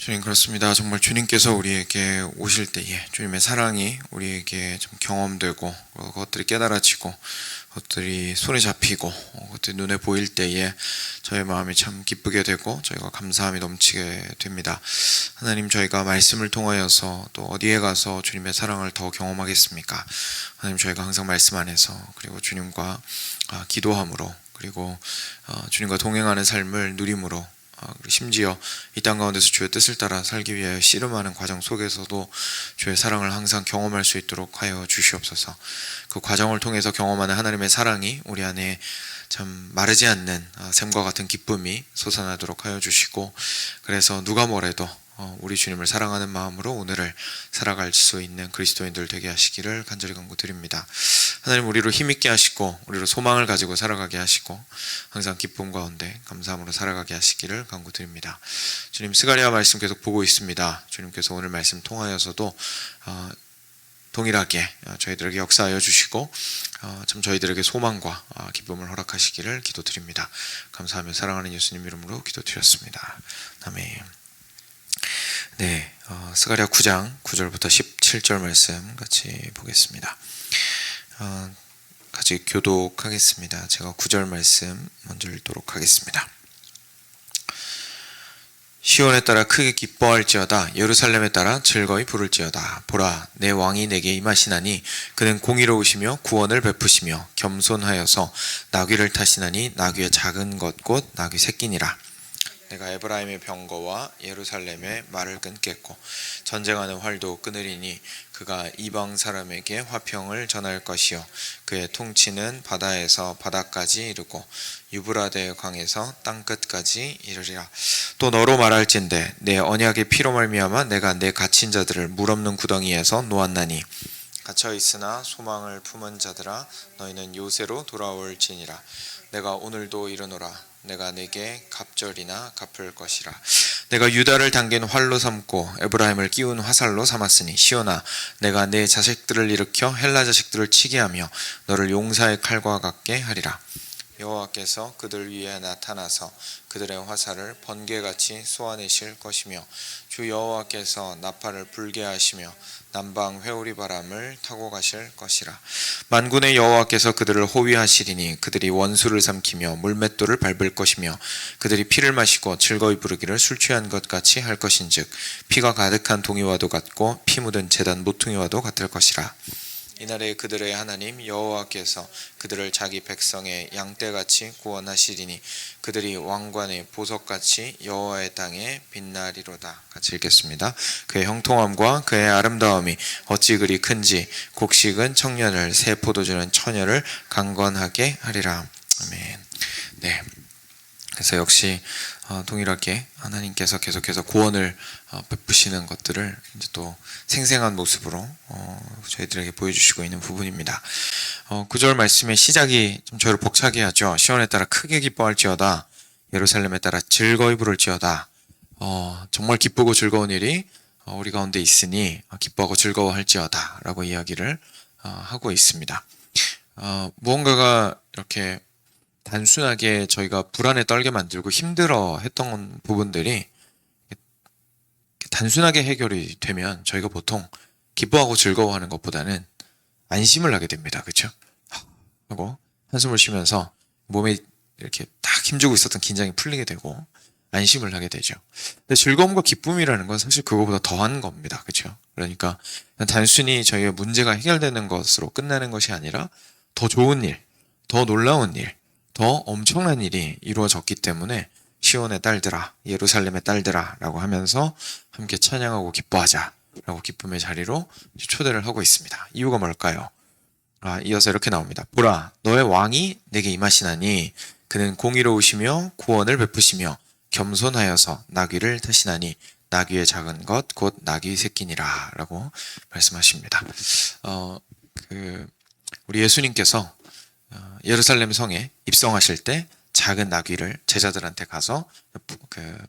주님, 그렇습니다. 정말 주님께서 우리에게 오실 때에 주님의 사랑이 우리에게 좀 경험되고 그것들이 깨달아지고 그것들이 손에 잡히고 그것들이 눈에 보일 때에 저희 마음이 참 기쁘게 되고 저희가 감사함이 넘치게 됩니다. 하나님, 저희가 말씀을 통하여서 또 어디에 가서 주님의 사랑을 더 경험하겠습니까? 하나님, 저희가 항상 말씀 안에서 그리고 주님과 기도함으로 그리고 주님과 동행하는 삶을 누림으로 심지어 이 땅 가운데서 주의 뜻을 따라 살기 위하여 씨름하는 과정 속에서도 주의 사랑을 항상 경험할 수 있도록 하여 주시옵소서. 그 과정을 통해서 경험하는 하나님의 사랑이 우리 안에 참 마르지 않는 샘과 같은 기쁨이 솟아나도록 하여 주시고, 그래서 누가 뭐래도 우리 주님을 사랑하는 마음으로 오늘을 살아갈 수 있는 그리스도인들 되게 하시기를 간절히 간구드립니다. 하나님, 우리로 힘있게 하시고 우리로 소망을 가지고 살아가게 하시고 항상 기쁨 가운데 감사함으로 살아가게 하시기를 간구드립니다. 주님, 스가랴 말씀 계속 보고 있습니다. 주님께서 오늘 말씀 통하여서도 동일하게 저희들에게 역사하여 주시고 참 저희들에게 소망과 기쁨을 허락하시기를 기도드립니다. 감사하며 사랑하는 예수님 이름으로 기도드렸습니다. 아멘. 네, 스가랴 9장 9절부터 17절 말씀 같이 보겠습니다. 같이 교독하겠습니다. 제가 9절 말씀 먼저 읽도록 하겠습니다. 시온에 따라 크게 기뻐할지어다. 예루살렘에 따라 즐거이 부를지어다. 보라, 내 왕이 내게 임하시나니 그는 공의로우시며 구원을 베푸시며 겸손하여서 나귀를 타시나니 나귀의 작은 것 곧 나귀 새끼니라. 내가 에브라임의 병거와 예루살렘의 말을 끊겠고 전쟁하는 활도 끊으리니 그가 이방 사람에게 화평을 전할 것이요 그의 통치는 바다에서 바다까지 이르고 유브라데 강에서 땅끝까지 이르리라. 또 너로 말할진대 내 언약의 피로 말미암아 내가 내 갇힌 자들을 물 없는 구덩이에서 놓았나니 갇혀 있으나 소망을 품은 자들아 너희는 요새로 돌아올지니라. 내가 오늘도 이르노라. 내가 내게 갑절이나 갚을 것이라. 내가 유다를 당긴 활로 삼고 에브라임을 끼운 화살로 삼았으니 시온아, 내가 내 자식들을 일으켜 헬라 자식들을 치게 하며 너를 용사의 칼과 같게 하리라. 여호와께서 그들 위에 나타나서 그들의 화살을 번개같이 쏘아내실 것이며 주 여호와께서 나팔을 불게 하시며 남방 회오리 바람을 타고 가실 것이라. 만군의 여호와께서 그들을 호위하시리니 그들이 원수를 삼키며 물맷돌을 밟을 것이며 그들이 피를 마시고 즐거이 부르기를 술 취한 것 같이 할 것인즉 피가 가득한 동이와도 같고 피 묻은 제단 모퉁이와도 같을 것이라. 이날에 그들의 하나님 여호와께서 그들을 자기 백성의 양떼같이 구원하시리니 그들이 왕관의 보석같이 여호와의 땅에 빛나리로다. 같이 읽겠습니다. 그의 형통함과 그의 아름다움이 어찌 그리 큰지 곡식은 청년을 새 포도주는 처녀를 강건하게 하리라. 아멘. 네. 그래서 역시 동일하게 하나님께서 계속해서 구원을 베푸시는 것들을 이제 또 생생한 모습으로 저희들에게 보여주시고 있는 부분입니다. 9절 말씀의 시작이 좀 저를 벅차게 하죠. 시온에 따라 크게 기뻐할지어다. 예루살렘에 따라 즐거이 부를지어다. 정말 기쁘고 즐거운 일이 우리 가운데 있으니 기뻐하고 즐거워할지어다 라고 이야기를 하고 있습니다. 무언가가 이렇게 단순하게 저희가 불안에 떨게 만들고 힘들어 했던 부분들이 단순하게 해결이 되면 저희가 보통 기뻐하고 즐거워하는 것보다는 안심을 하게 됩니다. 그렇죠? 하고 한숨을 쉬면서 몸에 이렇게 딱 힘주고 있었던 긴장이 풀리게 되고 안심을 하게 되죠. 근데 즐거움과 기쁨이라는 건 사실 그거보다 더한 겁니다. 그렇죠? 그러니까 단순히 저희의 문제가 해결되는 것으로 끝나는 것이 아니라 더 좋은 일, 더 놀라운 일, 더 엄청난 일이 이루어졌기 때문에 시온의 딸들아, 예루살렘의 딸들아 라고 하면서 함께 찬양하고 기뻐하자 라고 기쁨의 자리로 초대를 하고 있습니다. 이유가 뭘까요? 이어서 이렇게 나옵니다. 보라, 너의 왕이 내게 임하시나니 그는 공의로우시며 구원을 베푸시며 겸손하여서 나귀를 타시나니 나귀의 작은 것 곧 나귀 새끼니라 라고 말씀하십니다. 우리 예수님께서 예루살렘 성에 입성하실 때 작은 나귀를 제자들한테 가서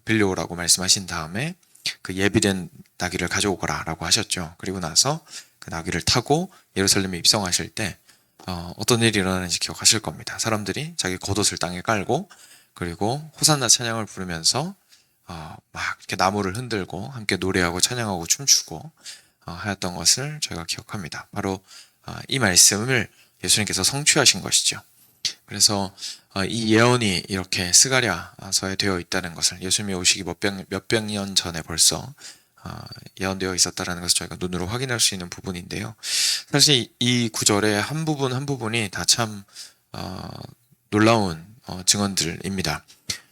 빌려오라고 말씀하신 다음에 그 예비된 나귀를 가져오거라 라고 하셨죠. 그리고 나서 그 나귀를 타고 예루살렘에 입성하실 때 어떤 일이 일어나는지 기억하실 겁니다. 사람들이 자기 겉옷을 땅에 깔고 그리고 호산나 찬양을 부르면서 막 이렇게 나무를 흔들고 함께 노래하고 찬양하고 춤추고 하였던 것을 저희가 기억합니다. 바로 이 말씀을 예수님께서 성취하신 것이죠. 그래서 이 예언이 이렇게 스가랴서에 되어 있다는 것을, 예수님이 오시기 몇백 년 전에 벌써 예언되어 있었다는 것을 저희가 눈으로 확인할 수 있는 부분인데요. 사실 이 구절의 한 부분 한 부분이 다 참 놀라운 증언들입니다.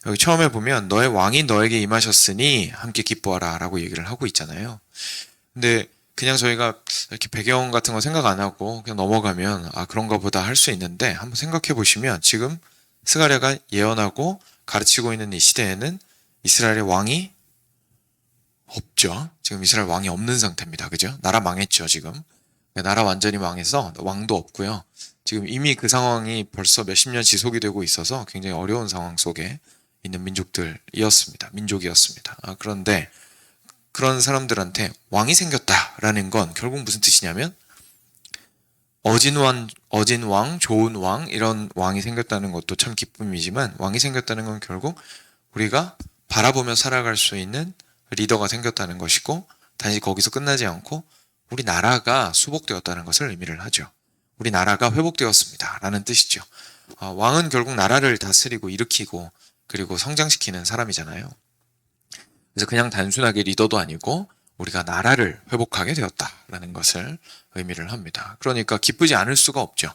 여기 처음에 보면 너의 왕이 너에게 임하셨으니 함께 기뻐하라 라고 얘기를 하고 있잖아요. 근데 그냥 저희가 이렇게 배경 같은 거 생각 안 하고 그냥 넘어가면 그런가 보다 할 수 있는데, 한번 생각해 보시면 지금 스가랴가 예언하고 가르치고 있는 이 시대에는 이스라엘의 왕이 없죠. 지금 이스라엘 왕이 없는 상태입니다. 그죠? 나라 망했죠, 지금. 나라 완전히 망해서 왕도 없고요. 지금 이미 그 상황이 벌써 몇십 년 지속이 되고 있어서 굉장히 어려운 상황 속에 있는 민족이었습니다. 그런데 그런 사람들한테 왕이 생겼다라는 건 결국 무슨 뜻이냐면 어진 왕, 좋은 왕, 이런 왕이 생겼다는 것도 참 기쁨이지만, 왕이 생겼다는 건 결국 우리가 바라보며 살아갈 수 있는 리더가 생겼다는 것이고, 단지 거기서 끝나지 않고 우리 나라가 수복되었다는 것을 의미를 하죠. 우리 나라가 회복되었습니다 라는 뜻이죠. 왕은 결국 나라를 다스리고 일으키고 그리고 성장시키는 사람이잖아요. 그래서 그냥 단순하게 리더도 아니고 우리가 나라를 회복하게 되었다라는 것을 의미를 합니다. 그러니까 기쁘지 않을 수가 없죠.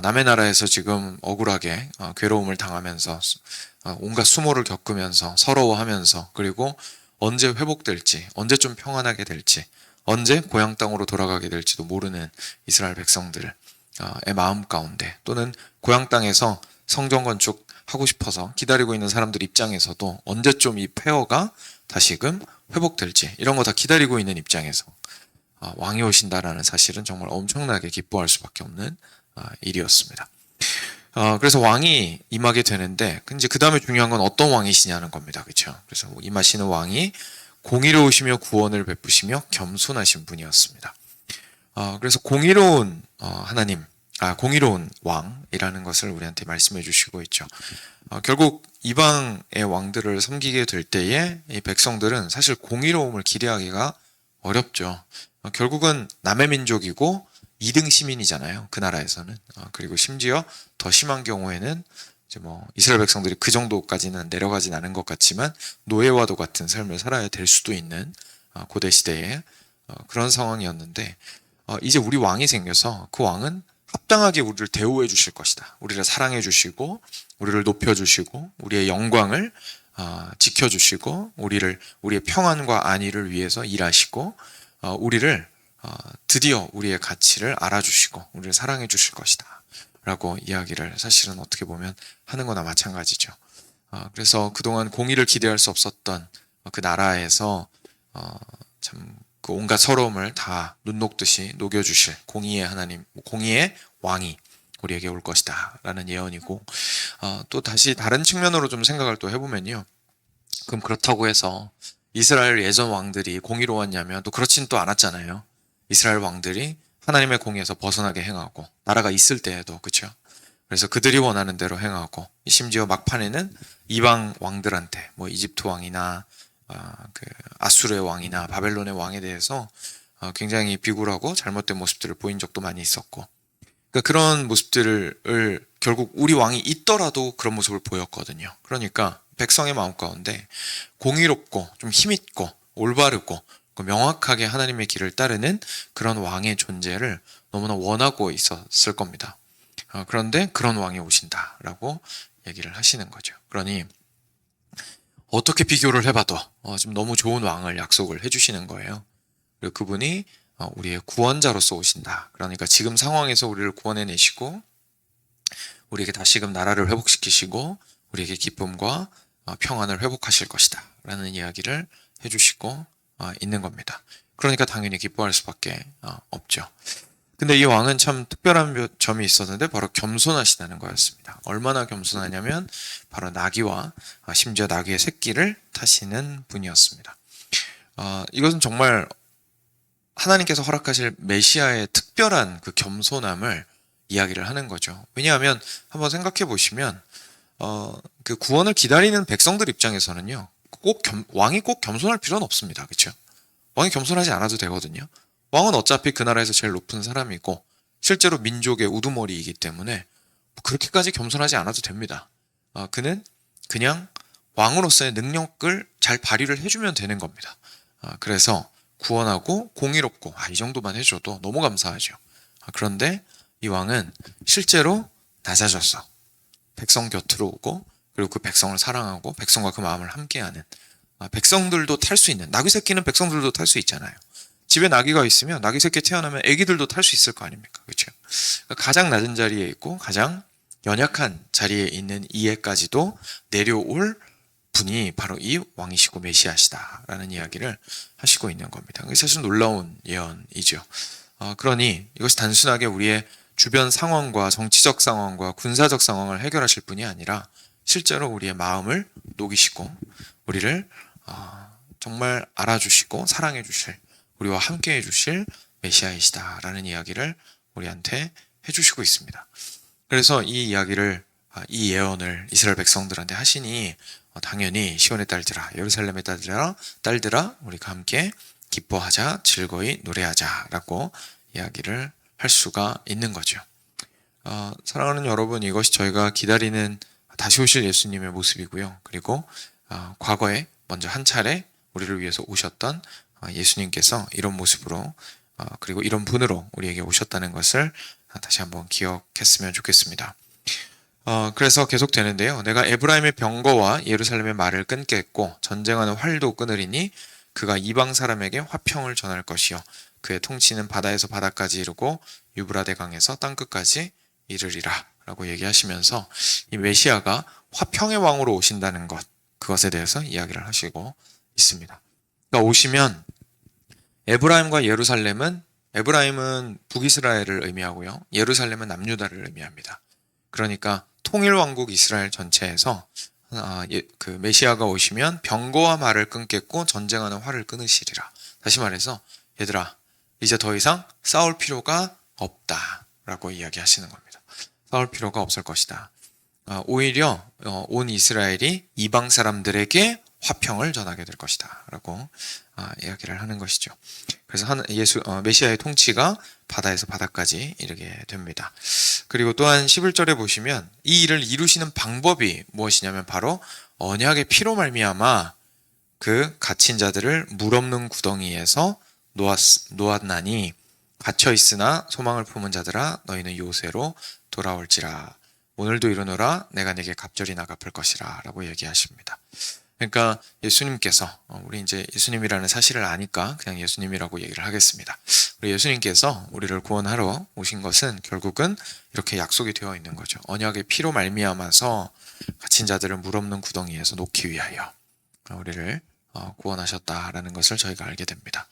남의 나라에서 지금 억울하게 괴로움을 당하면서 온갖 수모를 겪으면서 서러워하면서, 그리고 언제 회복될지, 언제 좀 평안하게 될지, 언제 고향 땅으로 돌아가게 될지도 모르는 이스라엘 백성들의 마음 가운데, 또는 고향 땅에서 성전 건축 하고 싶어서 기다리고 있는 사람들 입장에서도 언제쯤 이 폐허가 다시금 회복될지, 이런 거 다 기다리고 있는 입장에서 왕이 오신다라는 사실은 정말 엄청나게 기뻐할 수밖에 없는 일이었습니다. 그래서 왕이 임하게 되는데, 이제 그 다음에 중요한 건 어떤 왕이시냐는 겁니다. 그렇죠? 그래서 임하시는 왕이 공의로우시며 구원을 베푸시며 겸손하신 분이었습니다. 그래서 공의로운 하나님, 공의로운 왕이라는 것을 우리한테 말씀해 주시고 있죠. 결국 이방의 왕들을 섬기게 될 때에 이 백성들은 사실 공의로움을 기대하기가 어렵죠. 결국은 남의 민족이고 2등 시민이잖아요, 그 나라에서는. 그리고 심지어 더 심한 경우에는 이제 이스라엘 백성들이 그 정도까지는 내려가진 않은 것 같지만 노예와도 같은 삶을 살아야 될 수도 있는 고대 시대에 그런 상황이었는데, 이제 우리 왕이 생겨서 그 왕은 합당하게 우리를 대우해 주실 것이다. 우리를 사랑해 주시고 우리를 높여 주시고 우리의 영광을 지켜주시고 우리의 평안과 안위를 위해서 일하시고 우리를 드디어 우리의 가치를 알아주시고 우리를 사랑해 주실 것이다 라고 이야기를 사실은 어떻게 보면 하는 거나 마찬가지죠. 그래서 그동안 공의를 기대할 수 없었던 그 나라에서 참 그 온갖 서러움을 다 눈 녹듯이 녹여주실 공의의 하나님, 공의의 왕이 우리에게 올 것이다 라는 예언이고, 또 다시 다른 측면으로 좀 생각을 또 해보면요, 그럼 그렇다고 해서 이스라엘 예전 왕들이 공의로웠냐면 또 그렇진 또 않았잖아요. 이스라엘 왕들이 하나님의 공의에서 벗어나게 행하고, 나라가 있을 때에도, 그렇죠? 그래서 그들이 원하는 대로 행하고, 심지어 막판에는 이방 왕들한테 이집트 왕이나 그 아수르의 왕이나 바벨론의 왕에 대해서 굉장히 비굴하고 잘못된 모습들을 보인 적도 많이 있었고, 그러니까 그런 모습들을 결국 우리 왕이 있더라도 그런 모습을 보였거든요. 그러니까 백성의 마음 가운데 공의롭고 좀 힘있고 올바르고 명확하게 하나님의 길을 따르는 그런 왕의 존재를 너무나 원하고 있었을 겁니다. 그런데 그런 왕이 오신다라고 얘기를 하시는 거죠. 그러니 어떻게 비교를 해봐도 지금 너무 좋은 왕을 약속을 해주시는 거예요. 그리고 그분이 우리의 구원자로서 오신다. 그러니까 지금 상황에서 우리를 구원해내시고 우리에게 다시금 나라를 회복시키시고 우리에게 기쁨과 평안을 회복하실 것이다 라는 이야기를 해주시고 있는 겁니다. 그러니까 당연히 기뻐할 수밖에 없죠. 근데 이 왕은 참 특별한 점이 있었는데 바로 겸손하시다는 거였습니다. 얼마나 겸손하냐면 바로 나귀와 심지어 나귀의 새끼를 타시는 분이었습니다. 이것은 정말 하나님께서 허락하실 메시아의 특별한 그 겸손함을 이야기를 하는 거죠. 왜냐하면 한번 생각해 보시면 그 구원을 기다리는 백성들 입장에서는요, 왕이 꼭 겸손할 필요는 없습니다. 그렇죠? 왕이 겸손하지 않아도 되거든요. 왕은 어차피 그 나라에서 제일 높은 사람이고 실제로 민족의 우두머리이기 때문에 그렇게까지 겸손하지 않아도 됩니다. 그는 그냥 왕으로서의 능력을 잘 발휘를 해주면 되는 겁니다. 그래서 구원하고 공의롭고 이 정도만 해줘도 너무 감사하죠. 그런데 이 왕은 실제로 낮아졌어. 백성 곁으로 오고 그리고 그 백성을 사랑하고 백성과 그 마음을 함께하는 백성들도 탈 수 있는 나귀 새끼는 백성들도 탈 수 있잖아요. 집에 나귀가 있으면 나귀 새끼 태어나면 애기들도 탈 수 있을 거 아닙니까? 그렇죠? 가장 낮은 자리에 있고 가장 연약한 자리에 있는 이에까지도 내려올 분이 바로 이 왕이시고 메시아시다라는 이야기를 하시고 있는 겁니다. 사실 놀라운 예언이죠. 그러니 이것이 단순하게 우리의 주변 상황과 정치적 상황과 군사적 상황을 해결하실 분이 아니라 실제로 우리의 마음을 녹이시고 우리를 정말 알아주시고 사랑해 주실 우리와 함께 해주실 메시아이시다라는 이야기를 우리한테 해주시고 있습니다. 그래서 이 이야기를 이 예언을 이스라엘 백성들한테 하시니 당연히 시온의 딸들아 예루살렘의 딸들아 우리가 함께 기뻐하자 즐거이 노래하자라고 이야기를 할 수가 있는 거죠. 사랑하는 여러분, 이것이 저희가 기다리는 다시 오실 예수님의 모습이고요. 그리고 과거에 먼저 한 차례 우리를 위해서 오셨던 예수님께서 이런 모습으로 그리고 이런 분으로 우리에게 오셨다는 것을 다시 한번 기억했으면 좋겠습니다. 그래서 계속 되는데요. 내가 에브라임의 병거와 예루살렘의 말을 끊겠고 전쟁하는 활도 끊으리니 그가 이방 사람에게 화평을 전할 것이요 그의 통치는 바다에서 바다까지 이르고 유브라데 강에서 땅끝까지 이르리라 라고 얘기하시면서 이 메시아가 화평의 왕으로 오신다는 것, 그것에 대해서 이야기를 하시고 있습니다. 그러니까 오시면 에브라임과 예루살렘은 에브라임은 북이스라엘을 의미하고요. 예루살렘은 남유다를 의미합니다. 그러니까 통일왕국 이스라엘 전체에서 그 메시아가 오시면 병거와 말을 끊겠고 전쟁하는 활을 끊으시리라. 다시 말해서 얘들아 이제 더 이상 싸울 필요가 없다라고 이야기하시는 겁니다. 싸울 필요가 없을 것이다. 오히려 온 이스라엘이 이방 사람들에게 화평을 전하게 될 것이다 라고 이야기를 하는 것이죠. 그래서 메시아의 통치가 바다에서 바다까지 이르게 됩니다. 그리고 또한 11절에 보시면 이 일을 이루시는 방법이 무엇이냐면 바로 언약의 피로 말미암아 그 갇힌 자들을 물 없는 구덩이에서 놓았나니 갇혀 있으나 소망을 품은 자들아 너희는 요새로 돌아올지라 오늘도 이르노라 내가 내게 갑절이나 갚을 것이라 라고 얘기하십니다. 그러니까 예수님께서 우리 이제 예수님이라는 사실을 아니까 그냥 예수님이라고 얘기를 하겠습니다. 우리 예수님께서 우리를 구원하러 오신 것은 결국은 이렇게 약속이 되어 있는 거죠. 언약의 피로 말미암아서 갇힌 자들을 물 없는 구덩이에서 놓기 위하여 우리를 구원하셨다라는 것을 저희가 알게 됩니다.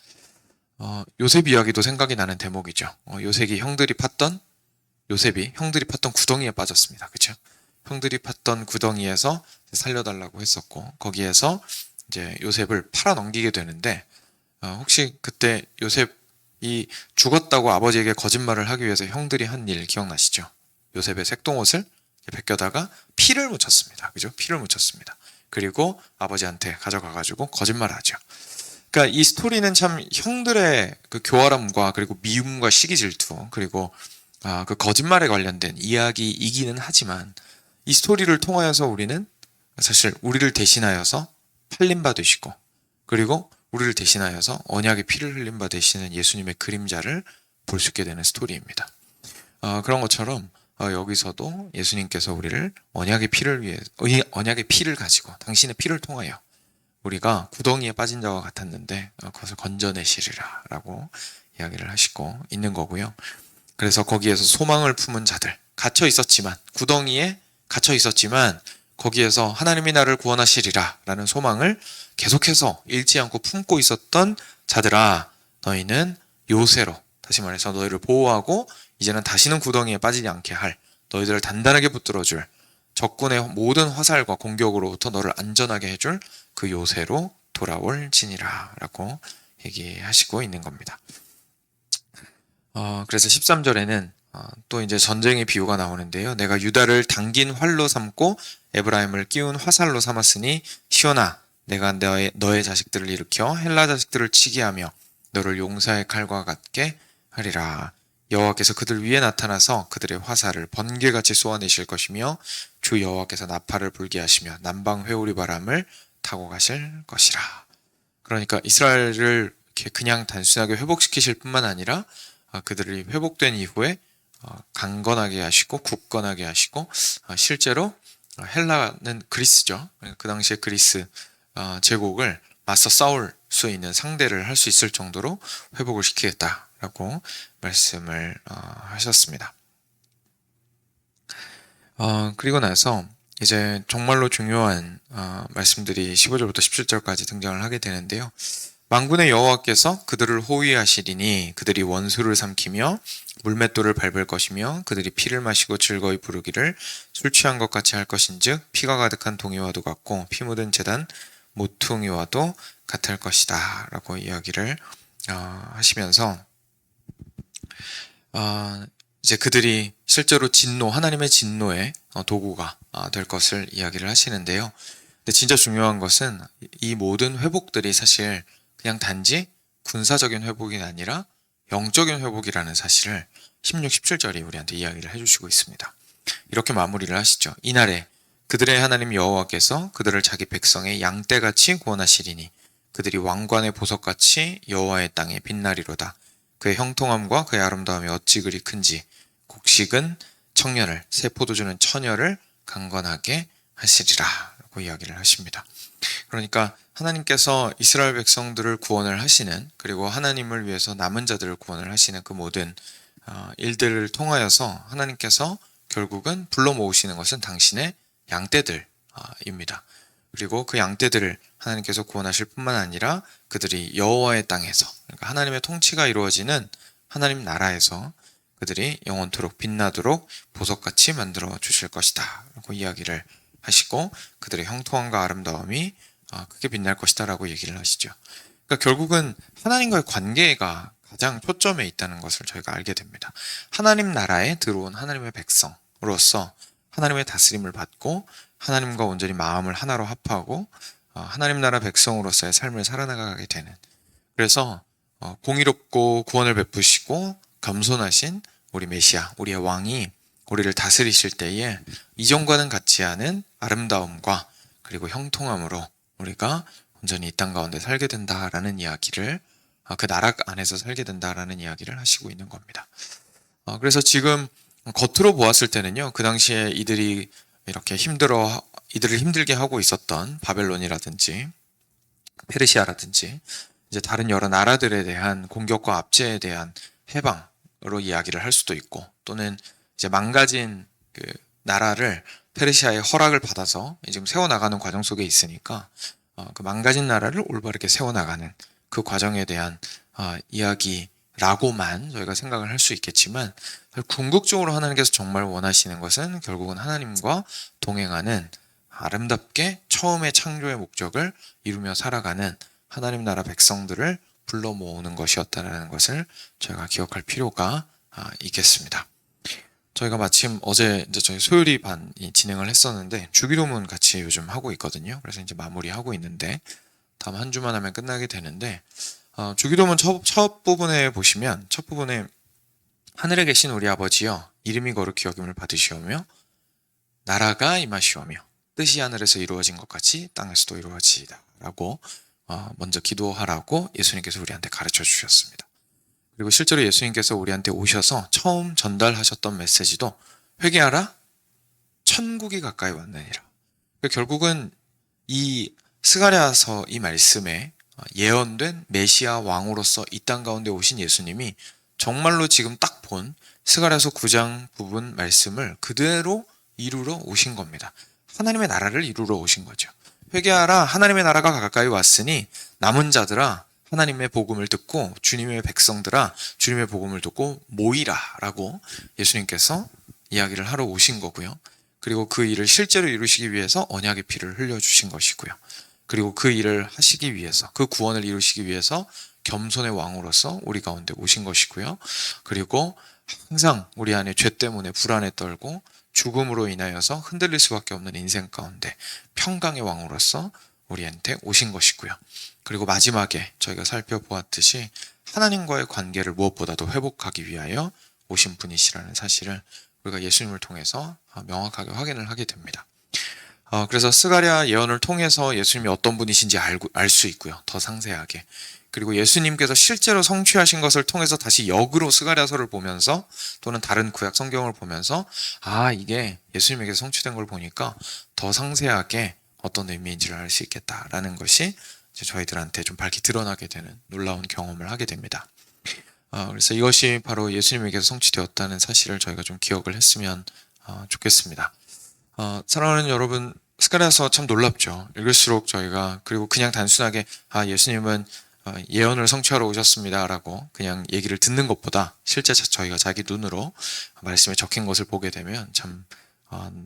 요셉 이야기도 생각이 나는 대목이죠. 요셉이 형들이 팠던 구덩이에 빠졌습니다. 그렇죠? 형들이 팠던 구덩이에서 살려달라고 했었고 거기에서 이제 요셉을 팔아 넘기게 되는데 혹시 그때 요셉이 죽었다고 아버지에게 거짓말을 하기 위해서 형들이 한 일 기억나시죠? 요셉의 색동옷을 벗겨다가 피를 묻혔습니다. 그죠? 피를 묻혔습니다. 그리고 아버지한테 가져가가지고 거짓말하죠. 그러니까 이 스토리는 참 형들의 그 교활함과 그리고 미움과 시기 질투 그리고 그 거짓말에 관련된 이야기이기는 하지만 이 스토리를 통하여서 우리는 사실 우리를 대신하여서 팔린 바 되시고 그리고 우리를 대신하여서 언약의 피를 흘린 바 되시는 예수님의 그림자를 볼 수 있게 되는 스토리입니다. 그런 것처럼 여기서도 예수님께서 우리를 언약의 피를 가지고 당신의 피를 통하여 우리가 구덩이에 빠진 자와 같았는데 그것을 건져내시리라 라고 이야기를 하시고 있는 거고요. 그래서 거기에서 소망을 품은 자들 구덩이에 갇혀 있었지만 거기에서 하나님이 나를 구원하시리라 라는 소망을 계속해서 잃지 않고 품고 있었던 자들아 너희는 요새로 다시 말해서 너희를 보호하고 이제는 다시는 구덩이에 빠지지 않게 할 너희들을 단단하게 붙들어줄 적군의 모든 화살과 공격으로부터 너를 안전하게 해줄 그 요새로 돌아올지니라 라고 얘기하시고 있는 겁니다. 그래서 13절에는 또 이제 전쟁의 비유가 나오는데요. 내가 유다를 당긴 활로 삼고 에브라임을 끼운 화살로 삼았으니 시온아 내가 너의 자식들을 일으켜 헬라 자식들을 치게 하며 너를 용사의 칼과 같게 하리라. 여호와께서 그들 위에 나타나서 그들의 화살을 번개같이 쏘아내실 것이며 주 여호와께서 나팔을 불게 하시며 남방 회오리 바람을 타고 가실 것이라. 그러니까 이스라엘을 이렇게 그냥 단순하게 회복시키실 뿐만 아니라 그들이 회복된 이후에 강건하게 하시고 굳건하게 하시고 실제로 헬라는 그리스죠. 그 당시에 그리스 제국을 맞서 싸울 수 있는 상대를 할 수 있을 정도로 회복을 시키겠다라고 말씀을 하셨습니다. 그리고 나서 이제 정말로 중요한 말씀들이 15절부터 17절까지 등장을 하게 되는데요. 만군의 여호와께서 그들을 호위하시리니 그들이 원수를 삼키며 물맷돌을 밟을 것이며 그들이 피를 마시고 즐거이 부르기를 술 취한 것 같이 할 것인즉 피가 가득한 동이와도 같고 피 묻은 제단 모퉁이와도 같을 것이다 라고 이야기를 하시면서 이제 그들이 실제로 하나님의 진노의 도구가 될 것을 이야기를 하시는데요. 근데 진짜 중요한 것은 이 모든 회복들이 사실 그냥 단지 군사적인 회복이 아니라 영적인 회복이라는 사실을 16, 17절이 우리한테 이야기를 해주시고 있습니다. 이렇게 마무리를 하시죠. 이날에 그들의 하나님 여호와께서 그들을 자기 백성의 양떼같이 구원하시리니 그들이 왕관의 보석같이 여호와의 땅에 빛나리로다. 그의 형통함과 그의 아름다움이 어찌 그리 큰지 곡식은 청년을 새 포도주는 처녀를 강건하게 하시리라 라고 이야기를 하십니다. 그러니까 하나님께서 이스라엘 백성들을 구원을 하시는, 그리고 하나님을 위해서 남은 자들을 구원을 하시는 그 모든 일들을 통하여서 하나님께서 결국은 불러 모으시는 것은 당신의 양떼들입니다. 그리고 그 양떼들을 하나님께서 구원하실 뿐만 아니라 그들이 여호와의 땅에서, 그러니까 하나님의 통치가 이루어지는 하나님 나라에서 그들이 영원토록 빛나도록 보석같이 만들어 주실 것이다 라고 이야기를 하시고, 그들의 형통함과 아름다움이 크게 빛날 것이다 라고 얘기를 하시죠. 그러니까 결국은 하나님과의 관계가 가장 초점에 있다는 것을 저희가 알게 됩니다. 하나님 나라에 들어온 하나님의 백성으로서 하나님의 다스림을 받고 하나님과 온전히 마음을 하나로 합하고 하나님 나라 백성으로서의 삶을 살아나가게 되는, 그래서 공의롭고 구원을 베푸시고 겸손하신 우리 메시아, 우리의 왕이 우리를 다스리실 때에 이전과는 같지 않은 아름다움과 그리고 형통함으로 우리가 온전히 이 땅 가운데 살게 된다라는 이야기를, 그 나라 안에서 살게 된다라는 이야기를 하시고 있는 겁니다. 그래서 지금 겉으로 보았을 때는요, 그 당시에 이들을 힘들게 하고 있었던 바벨론이라든지 페르시아라든지 이제 다른 여러 나라들에 대한 공격과 압제에 대한 해방으로 이야기를 할 수도 있고, 또는 이제 망가진 그 나라를 페르시아의 허락을 받아서 지금 세워나가는 과정 속에 있으니까 그 망가진 나라를 올바르게 세워나가는 그 과정에 대한 이야기라고만 저희가 생각을 할 수 있겠지만, 궁극적으로 하나님께서 정말 원하시는 것은 결국은 하나님과 동행하는, 아름답게 처음의 창조의 목적을 이루며 살아가는 하나님 나라 백성들을 불러 모으는 것이었다는 것을 저희가 기억할 필요가 있겠습니다. 저희가 마침 어제 이제 저희 소요리 반이 진행을 했었는데 주기도문 같이 요즘 하고 있거든요. 그래서 이제 마무리하고 있는데 다음 한 주만 하면 끝나게 되는데, 주기도문 첫 부분에 보시면, 첫 부분에 하늘에 계신 우리 아버지여 이름이 거룩히 여김을 받으시오며 나라가 임하시오며 뜻이 하늘에서 이루어진 것 같이 땅에서도 이루어지이다 라고 먼저 기도하라고 예수님께서 우리한테 가르쳐 주셨습니다. 그리고 실제로 예수님께서 우리한테 오셔서 처음 전달하셨던 메시지도 회개하라, 천국이 가까이 왔느니라. 결국은 이 스가랴서 이 말씀에 예언된 메시아 왕으로서 이 땅 가운데 오신 예수님이 정말로 지금 딱 본 스가랴서 9장 부분 말씀을 그대로 이루러 오신 겁니다. 하나님의 나라를 이루러 오신 거죠. 회개하라, 하나님의 나라가 가까이 왔으니 남은 자들아 하나님의 복음을 듣고, 주님의 백성들아 주님의 복음을 듣고 모이라 라고 예수님께서 이야기를 하러 오신 거고요. 그리고 그 일을 실제로 이루시기 위해서 언약의 피를 흘려주신 것이고요. 그리고 그 일을 하시기 위해서, 그 구원을 이루시기 위해서 겸손의 왕으로서 우리 가운데 오신 것이고요. 그리고 항상 우리 안에 죄 때문에 불안에 떨고 죽음으로 인하여서 흔들릴 수밖에 없는 인생 가운데 평강의 왕으로서 우리한테 오신 것이고요. 그리고 마지막에 저희가 살펴보았듯이 하나님과의 관계를 무엇보다도 회복하기 위하여 오신 분이시라는 사실을 우리가 예수님을 통해서 명확하게 확인을 하게 됩니다. 그래서 스가랴 예언을 통해서 예수님이 어떤 분이신지 알 수 있고요. 더 상세하게. 그리고 예수님께서 실제로 성취하신 것을 통해서 다시 역으로 스가랴서를 보면서 또는 다른 구약 성경을 보면서 이게 예수님에게 성취된 걸 보니까 더 상세하게 어떤 의미인지를 알 수 있겠다라는 것이 이제 저희들한테 좀 밝히 드러나게 되는 놀라운 경험을 하게 됩니다. 그래서 이것이 바로 예수님에게서 성취되었다는 사실을 저희가 좀 기억을 했으면 좋겠습니다. 사랑하는 여러분, 스가랴서 참 놀랍죠. 읽을수록 저희가 그리고 그냥 단순하게 예수님은 예언을 성취하러 오셨습니다 라고 그냥 얘기를 듣는 것보다 실제 저희가 자기 눈으로 말씀에 적힌 것을 보게 되면 참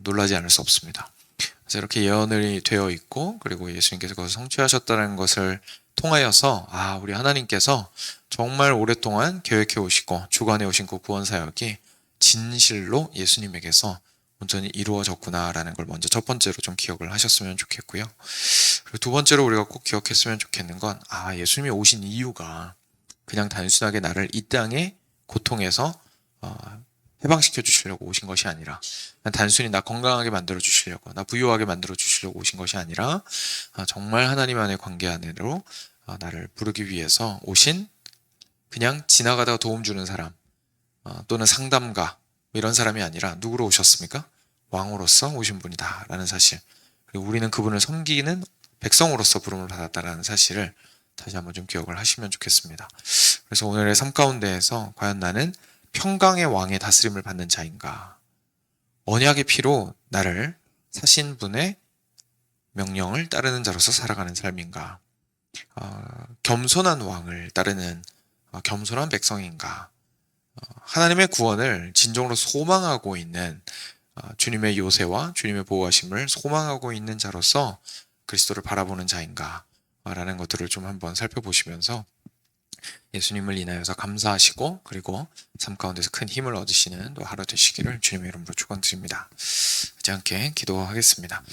놀라지 않을 수 없습니다. 그래서 이렇게 예언이 되어 있고 그리고 예수님께서 그것을 성취하셨다는 것을 통하여서 우리 하나님께서 정말 오랫동안 계획해 오시고 주관해 오신 그 구원 사역이 진실로 예수님에게서 온전히 이루어졌구나라는 걸 먼저 첫 번째로 좀 기억을 하셨으면 좋겠고요. 그리고 두 번째로 우리가 꼭 기억했으면 좋겠는 건 예수님이 오신 이유가 그냥 단순하게 나를 이 땅의 고통에서 해방시켜 주시려고 오신 것이 아니라 단순히 나 건강하게 만들어 주시려고 나 부유하게 만들어 주시려고 오신 것이 아니라 정말 하나님 안의 관계 안으로 나를 부르기 위해서 오신 그냥 지나가다가 도움 주는 사람 또는 상담가 이런 사람이 아니라 누구로 오셨습니까? 왕으로서 오신 분이다 라는 사실, 그리고 우리는 그분을 섬기는 백성으로서 부름을 받았다라는 사실을 다시 한번 좀 기억을 하시면 좋겠습니다. 그래서 오늘의 삶 가운데에서 과연 나는 평강의 왕의 다스림을 받는 자인가, 언약의 피로 나를 사신 분의 명령을 따르는 자로서 살아가는 삶인가, 겸손한 왕을 따르는 겸손한 백성인가, 하나님의 구원을 진정으로 소망하고 있는 주님의 요새와 주님의 보호하심을 소망하고 있는 자로서 그리스도를 바라보는 자인가 라는 것들을 좀 한번 살펴보시면서 예수님을 인하여서 감사하시고 그리고 삶 가운데서 큰 힘을 얻으시는 또 하루 되시기를 주님의 이름으로 축원드립니다. 하지 않게 기도하겠습니다.